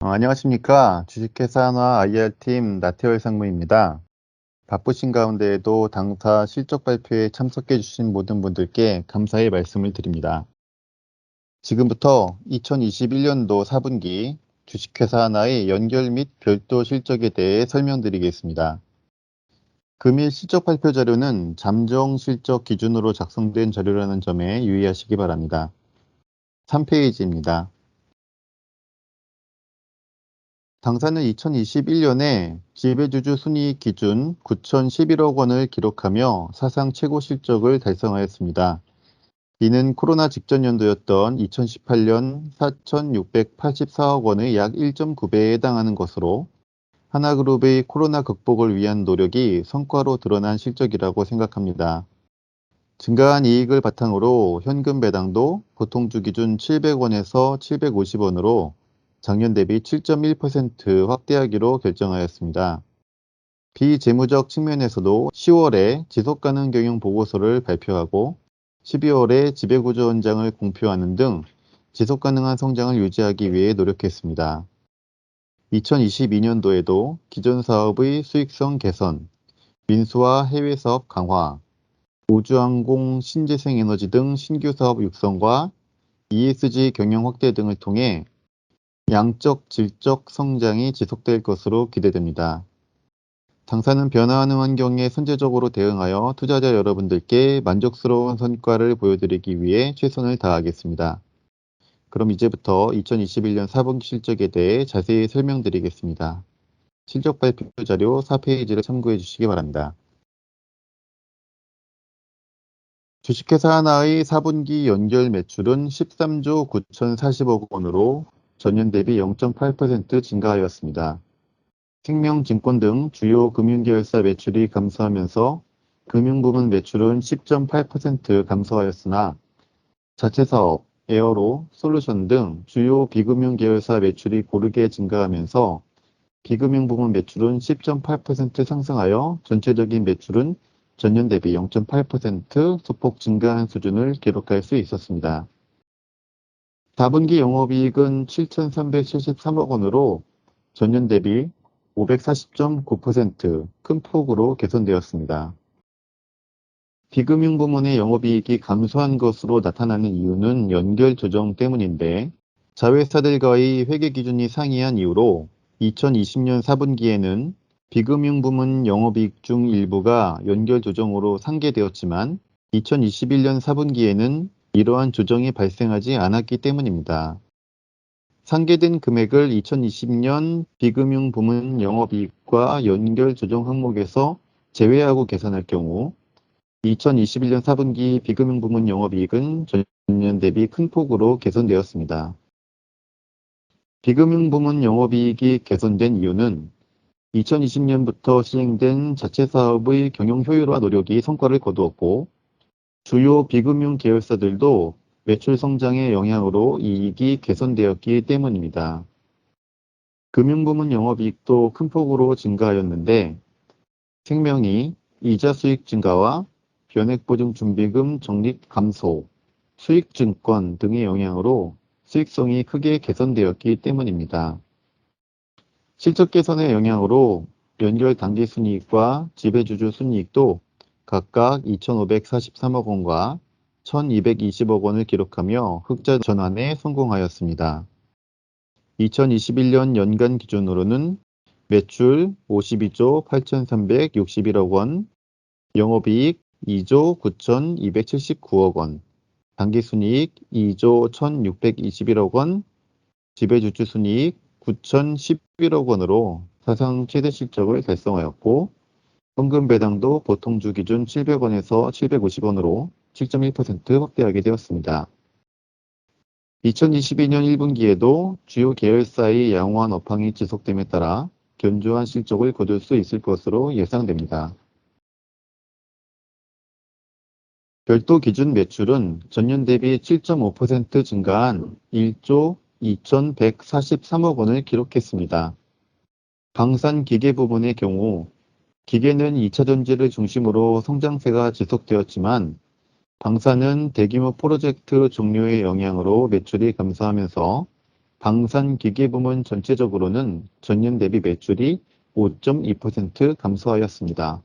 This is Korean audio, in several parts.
안녕하십니까. 주식회사 하나 IR팀 나태월 상무입니다. 바쁘신 가운데에도 당사 실적 발표에 참석해 주신 모든 분들께 감사의 말씀을 드립니다. 지금부터 2021년도 4분기 주식회사 하나의 연결 및 별도 실적에 대해 설명드리겠습니다. 금일 실적 발표 자료는 잠정 실적 기준으로 작성된 자료라는 점에 유의하시기 바랍니다. 3페이지입니다. 당사는 2021년에 지배주주 순이익 기준 9,011억 원을 기록하며 사상 최고 실적을 달성하였습니다. 이는 코로나 직전 연도였던 2018년 4,684억 원의 약 1.9배에 해당하는 것으로 하나그룹의 코로나 극복을 위한 노력이 성과로 드러난 실적이라고 생각합니다. 증가한 이익을 바탕으로 현금 배당도 보통주 기준 700원에서 750원으로 작년 대비 7.1% 확대하기로 결정하였습니다. 비재무적 측면에서도 10월에 지속가능 경영 보고서를 발표하고 12월에 지배구조 원장을 공표하는 등 지속가능한 성장을 유지하기 위해 노력했습니다. 2022년도에도 기존 사업의 수익성 개선, 민수화 해외 사업 강화, 우주항공, 신재생에너지 등 신규 사업 육성과 ESG 경영 확대 등을 통해 양적, 질적 성장이 지속될 것으로 기대됩니다. 당사는 변화하는 환경에 선제적으로 대응하여 투자자 여러분들께 만족스러운 성과를 보여드리기 위해 최선을 다하겠습니다. 그럼 이제부터 2021년 4분기 실적에 대해 자세히 설명드리겠습니다. 실적 발표 자료 4페이지를 참고해 주시기 바랍니다. 주식회사 하나의 4분기 연결 매출은 13조 9,040억 원으로 전년 대비 0.8% 증가하였습니다. 생명증권 등 주요 금융계열사 매출이 감소하면서 금융부문 매출은 10.8% 감소하였으나 자체사업, 에어로, 솔루션 등 주요 비금융계열사 매출이 고르게 증가하면서 비금융부문 매출은 10.8% 상승하여 전체적인 매출은 전년 대비 0.8% 소폭 증가한 수준을 기록할 수 있었습니다. 4분기 영업이익은 7,373억 원으로 전년 대비 540.9% 큰 폭으로 개선되었습니다. 비금융 부문의 영업이익이 감소한 것으로 나타나는 이유는 연결 조정 때문인데 자회사들과의 회계 기준이 상이한 이유로 2020년 4분기에는 비금융 부문 영업이익 중 일부가 연결 조정으로 상계되었지만 2021년 4분기에는 이러한 조정이 발생하지 않았기 때문입니다. 상계된 금액을 2020년 비금융 부문 영업이익과 연결 조정 항목에서 제외하고 계산할 경우 2021년 4분기 비금융 부문 영업이익은 전년 대비 큰 폭으로 개선되었습니다. 비금융 부문 영업이익이 개선된 이유는 2020년부터 시행된 자체 사업의 경영 효율화 노력이 성과를 거두었고 주요 비금융 계열사들도 매출 성장의 영향으로 이익이 개선되었기 때문입니다. 금융부문 영업이익도 큰 폭으로 증가하였는데 생명이 이자 수익 증가와 변액보증 준비금 적립 감소, 수익증권 등의 영향으로 수익성이 크게 개선되었기 때문입니다. 실적 개선의 영향으로 연결 당기순이익과 지배주주 순이익도 각각 2,543억 원과 1,220억 원을 기록하며 흑자 전환에 성공하였습니다. 2021년 연간 기준으로는 매출 52조 8,361억 원, 영업이익 2조 9,279억 원, 당기순이익 2조 1,621억 원, 지배주주 순이익 9,011억 원으로 사상 최대 실적을 달성하였고 현금 배당도 보통주 기준 700원에서 750원으로 7.1% 확대하게 되었습니다. 2022년 1분기에도 주요 계열사의 양호한 업황이 지속됨에 따라 견조한 실적을 거둘 수 있을 것으로 예상됩니다. 별도 기준 매출은 전년 대비 7.5% 증가한 1조 2,143억 원을 기록했습니다. 방산기계 부분의 경우 기계는 2차 전지를 중심으로 성장세가 지속되었지만 방산은 대규모 프로젝트 종료의 영향으로 매출이 감소하면서 방산기계 부문 전체적으로는 전년 대비 매출이 5.2% 감소하였습니다.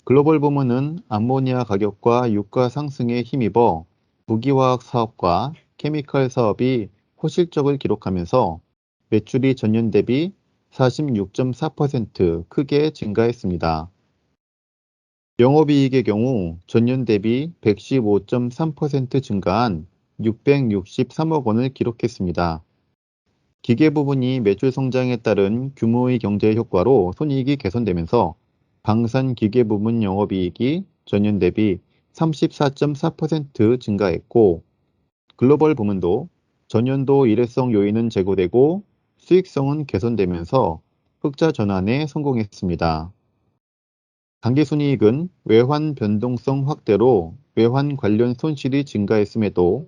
글로벌 부문은 암모니아 가격과 유가 상승에 힘입어 무기화학 사업과 케미칼 사업이 호실적을 기록하면서 매출이 전년 대비 46.4% 크게 증가했습니다. 영업이익의 경우 전년 대비 115.3% 증가한 663억 원을 기록했습니다. 기계 부분이 매출 성장에 따른 규모의 경제 효과로 손익이 개선되면서 방산 기계 부문 영업이익이 전년 대비 34.4% 증가했고, 글로벌 부문도 전년도 일회성 요인은 제고되고 수익성은 개선되면서 흑자 전환에 성공했습니다. 당기순이익은 외환 변동성 확대로 외환 관련 손실이 증가했음에도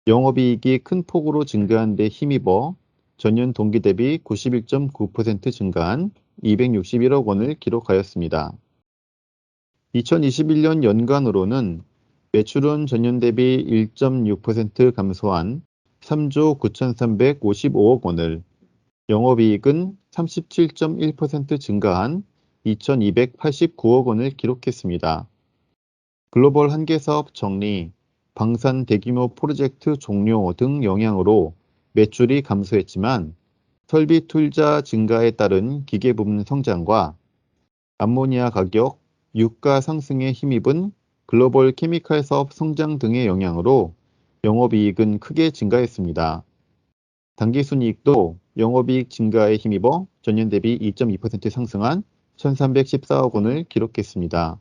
영업이익이 큰 폭으로 증가한 데 힘입어 전년 동기 대비 91.9% 증가한 261억 원을 기록하였습니다. 2021년 연간으로는 매출은 전년 대비 1.6% 감소한 3조 9,355억 원을, 영업이익은 37.1% 증가한 2,289억 원을 기록했습니다. 글로벌 한계사업 정리, 방산 대규모 프로젝트 종료 등 영향으로 매출이 감소했지만 설비 투자 증가에 따른 기계 부문 성장과 암모니아 가격, 유가 상승에 힘입은 글로벌 케미칼 사업 성장 등의 영향으로 영업이익은 크게 증가했습니다. 당기순이익도 영업이익 증가에 힘입어 전년 대비 2.2% 상승한 1,314억 원을 기록했습니다.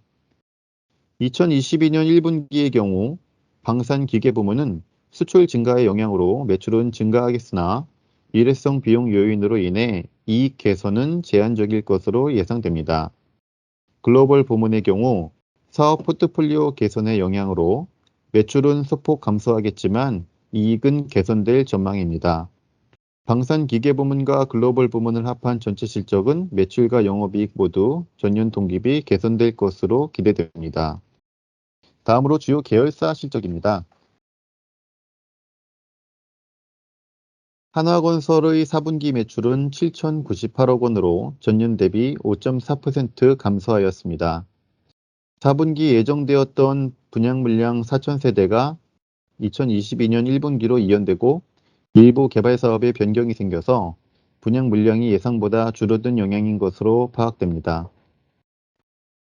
2022년 1분기의 경우 방산기계 부문은 수출 증가의 영향으로 매출은 증가하겠으나 일회성 비용 요인으로 인해 이익 개선은 제한적일 것으로 예상됩니다. 글로벌 부문의 경우 사업 포트폴리오 개선의 영향으로 매출은 소폭 감소하겠지만 이익은 개선될 전망입니다. 방산기계 부문과 글로벌 부문을 합한 전체 실적은 매출과 영업이익 모두 전년 동기비 개선될 것으로 기대됩니다. 다음으로 주요 계열사 실적입니다. 한화건설의 4분기 매출은 7,098억 원으로 전년 대비 5.4% 감소하였습니다. 4분기 예정되었던 분양 물량 4,000세대가 2022년 1분기로 이연되고 일부 개발 사업에 변경이 생겨서 분양 물량이 예상보다 줄어든 영향인 것으로 파악됩니다.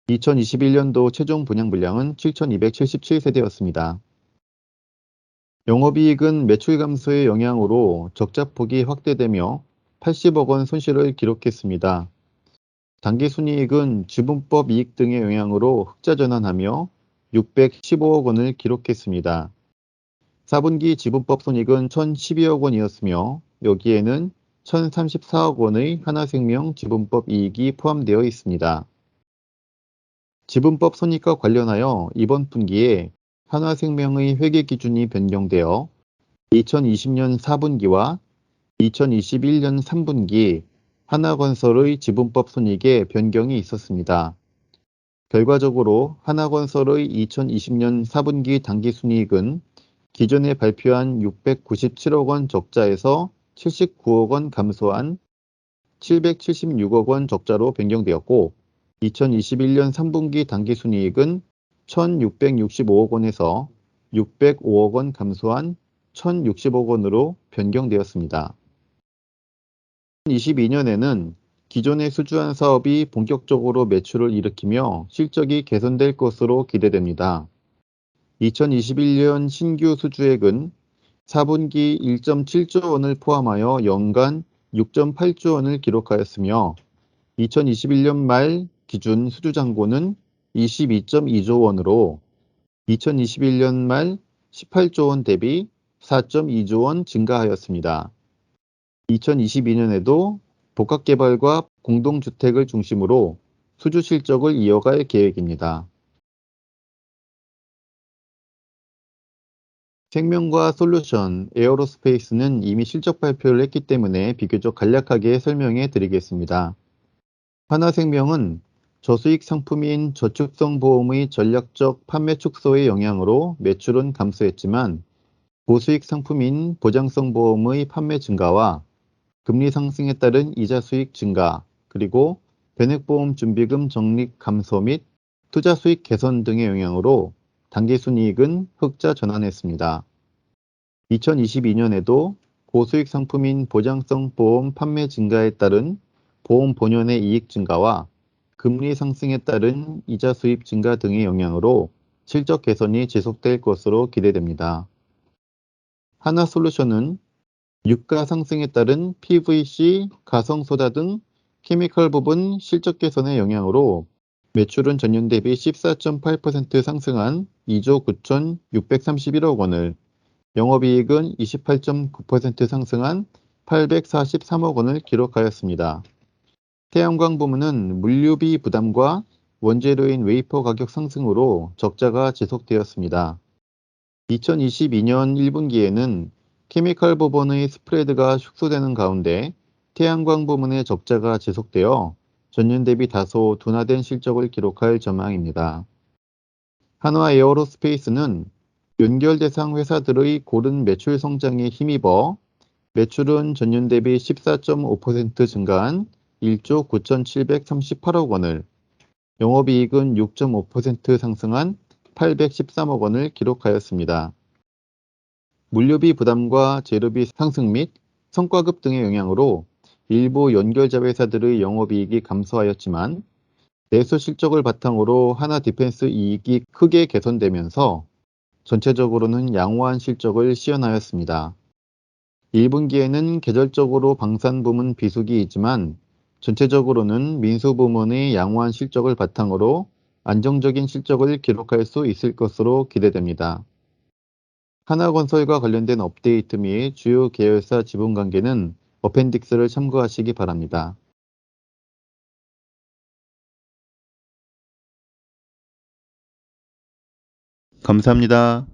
2021년도 최종 분양 물량은 7,277세대였습니다. 영업이익은 매출 감소의 영향으로 적자폭이 확대되며 80억 원 손실을 기록했습니다. 당기순이익은 지분법 이익 등의 영향으로 흑자 전환하며 615억 원을 기록했습니다. 4분기 지분법 손익은 1,012억 원이었으며 여기에는 1,034억 원의 하나생명 지분법 이익이 포함되어 있습니다. 지분법 손익과 관련하여 이번 분기에 한화생명의 회계 기준이 변경되어 2020년 4분기와 2021년 3분기 한화건설의 지분법 손익에 변경이 있었습니다. 결과적으로 한화건설의 2020년 4분기 당기순이익은 기존에 발표한 697억 원 적자에서 79억 원 감소한 776억 원 적자로 변경되었고 2021년 3분기 당기순이익은 1,665억 원에서 605억 원 감소한 1,060억 원으로 변경되었습니다. 2022년에는 기존에 수주한 사업이 본격적으로 매출을 일으키며 실적이 개선될 것으로 기대됩니다. 2021년 신규 수주액은 4분기 1.7조 원을 포함하여 연간 6.8조 원을 기록하였으며 2021년 말 기준 수주잔고는 22.2조 원으로 2021년 말 18조 원 대비 4.2조 원 증가하였습니다. 2022년에도 복합개발과 공동주택을 중심으로 수주 실적을 이어갈 계획입니다. 생명과 솔루션, 에어로스페이스는 이미 실적 발표를 했기 때문에 비교적 간략하게 설명해 드리겠습니다. 한화생명은 저수익 상품인 저축성 보험의 전략적 판매 축소의 영향으로 매출은 감소했지만 고수익 상품인 보장성 보험의 판매 증가와 금리 상승에 따른 이자 수익 증가, 그리고 변액보험 준비금 적립 감소 및 투자 수익 개선 등의 영향으로 당기순이익은 흑자 전환했습니다. 2022년에도 고수익 상품인 보장성 보험 판매 증가에 따른 보험 본연의 이익 증가와 금리 상승에 따른 이자 수입 증가 등의 영향으로 실적 개선이 지속될 것으로 기대됩니다. 하나솔루션은 유가 상승에 따른 PVC, 가성소다 등 케미컬 부분 실적 개선의 영향으로 매출은 전년 대비 14.8% 상승한 2조 9,631억 원을, 영업이익은 28.9% 상승한 843억 원을 기록하였습니다. 태양광 부문은 물류비 부담과 원재료인 웨이퍼 가격 상승으로 적자가 지속되었습니다. 2022년 1분기에는 케미컬 부분의 스프레드가 축소되는 가운데 태양광 부문의 적자가 지속되어 전년 대비 다소 둔화된 실적을 기록할 전망입니다. 한화 에어로스페이스는 연결 대상 회사들의 고른 매출 성장에 힘입어 매출은 전년 대비 14.5% 증가한 1조 9,738억 원을, 영업이익은 6.5% 상승한 813억 원을 기록하였습니다. 물류비 부담과 재료비 상승 및 성과급 등의 영향으로 일부 연결자회사들의 영업이익이 감소하였지만 내수 실적을 바탕으로 하나 디펜스 이익이 크게 개선되면서 전체적으로는 양호한 실적을 시현하였습니다. 1분기에는 계절적으로 방산 부문 비수기 있지만 전체적으로는 민수 부문의 양호한 실적을 바탕으로 안정적인 실적을 기록할 수 있을 것으로 기대됩니다. 하나건설과 관련된 업데이트 및 주요 계열사 지분 관계는 어펜딕스를 참고하시기 바랍니다. 감사합니다.